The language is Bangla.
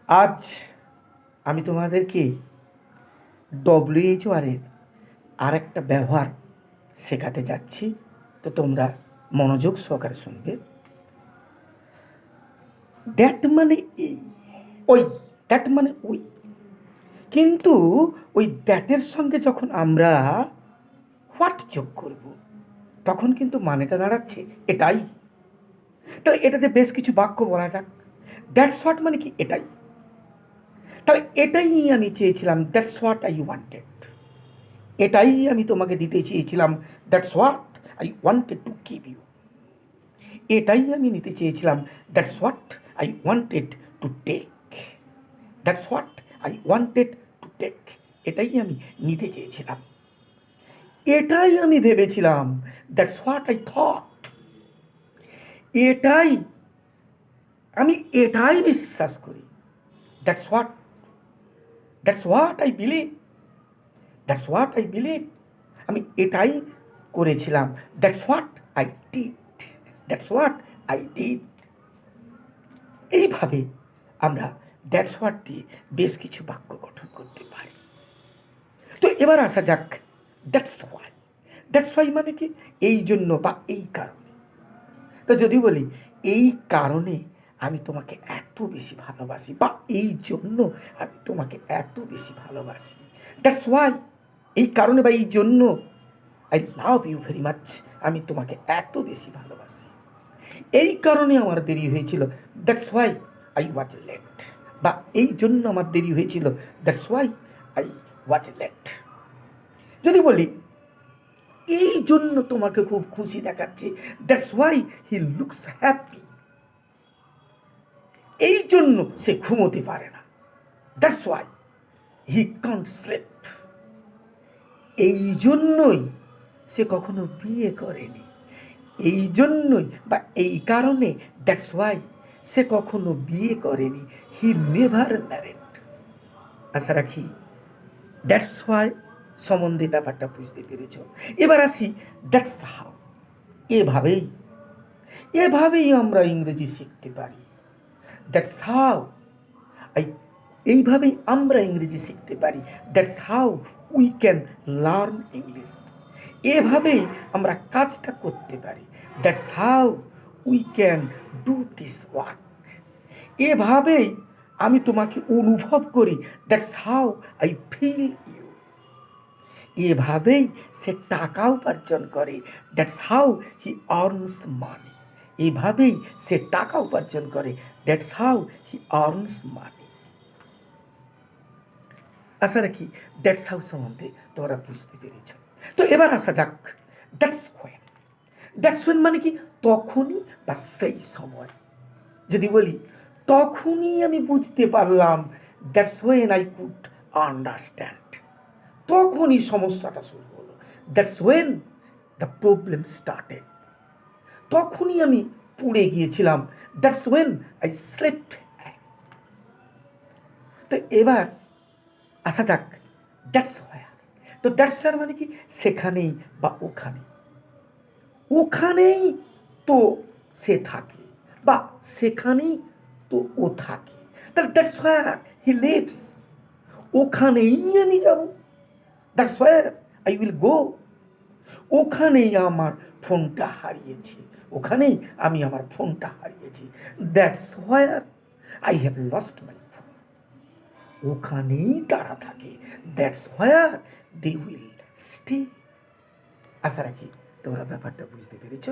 আজ আমি তোমাদেরকে WHO-এর আরেকটা ব্যবহার শেখাতে যাচ্ছি, তো তোমরা মনোযোগ সহকারে শুনবে। দ্যাট মানে এই, ওই, দ্যাট মানে ওই, কিন্তু ওই দ্যাটের সঙ্গে যখন আমরা হোয়াট যোগ করব তখন কিন্তু মানেটা দাঁড়াচ্ছে এটাই। তাহলে এটাতে বেশ কিছু বাক্য বলা যাক। দ্যাটস হোয়াট মানে কি এটাই, তাহলে এটাই আমি চেয়েছিলাম, দ্যাটস হোয়াট আই ওয়ান্টেড, এটাই আমি তোমাকে দিতে চেয়েছিলাম, that's what I wanted to give you, এটাই আমি নিতে চেয়েছিলাম, that's what I wanted to take, that's what I wanted to take, এটাই আমি নিতে চেয়েছিলাম, এটাই আমি ভেবেছিলাম, দ্যাটস হোয়াট আই থট, এটাই আমি এটাই বিশ্বাস করি, that's what I believe, that's what I believe, আমি এটাই করেছিলাম, that's what I did, that's what I did. এইভাবে আমরা দ্যাটস হোয়াট দিয়ে বেশ কিছু বাক্য গঠন করতে পারি। তো এবার আসা যাক দ্যাটস হোয়াই। দ্যাটস হোয়াই মানে কি এই জন্য বা এই কারণে। তো যদি বলি এই কারণে আমি তোমাকে এত বেশি ভালোবাসি, বা এই জন্য আমি তোমাকে এত বেশি ভালোবাসি, দ্যাটস হোয়াই, এই কারণে বা এই জন্য I love you very much, আমি তোমাকে এত বেশি ভালোবাসি, এই কারণে আমার দেরি হয়েছিল, that's why I was late, বা এই জন্য আমার দেরি হয়েছিল, that's why I was late. যদি বলি এই জন্য তোমাকে খুব খুশি দেখাচ্ছে, that's why he looks happy, এই জন্য সে ঘুমোতে পারে না, that's why he can't sleep, এই জন্যই সে কখনো বিয়ে করেনি, এই জন্যই বা এই কারণে, দ্যাটস হোয়াই সে কখনো বিয়ে করেনি, হি নেভার ম্যারিড। আশা রাখি দ্যাটস হোয়াই সম্বন্ধে ব্যাপারটা বুঝতে পেরেছ। এবার আসি দ্যাটস হাউ। এভাবেই আমরা ইংরেজি শিখতে পারি, দ্যাটস হাউ এইভাবেই আমরা ইংরেজি শিখতে পারি, that's how we can learn English, এভাবেই আমরা কাজটা করতে পারি, that's how we can do this work, এভাবেই আমি তোমাকে অনুভব করি, that's how I feel you, এভাবেই সে টাকা উপার্জন করে, that's how he earns money, এভাবেই সে টাকা উপার্জন করে, that's how he earns money. আশা রাখি দ্যাটস হাউ সম্বন্ধে তোমরা বুঝতে পেরেছ। তো এবার আসা যাক দ্যাটস হোয়েন। দ্যাটস হোয়েন মানে কি তখনই বা সেই সময়। যদি বলি তখনই আমি বুঝতে পারলাম, that's when I could understand, তখনই সমস্যাটা শুরু হলো, that's when the problem started, তখনই আমি পড়ে গিয়েছিলাম, দ্যাটস হোয়েন আই স্লেপ্ট। তো এবার আসা যাক দ্যাটস হোয়ার। তো দ্যাটস হোয়ার মানে কি সেখানেই বা ওখানেই, ওখানেই তো সে থাকে বা সেখানেই তো ও থাকে, তাহলে দ্যাটস হোয়ার হি লিভস, ওখানেই আমি যাব, that's where I will go, ওখানেই আমার ফোনটা হারিয়েছি, ওখানেই আমি আমার ফোনটা হারিয়েছি, that's where I have lost my phone, ওখানেই তারা থাকে, that's where they will stay. আশা রাখি তোমরা ব্যাপারটা বুঝতে পেরেছ।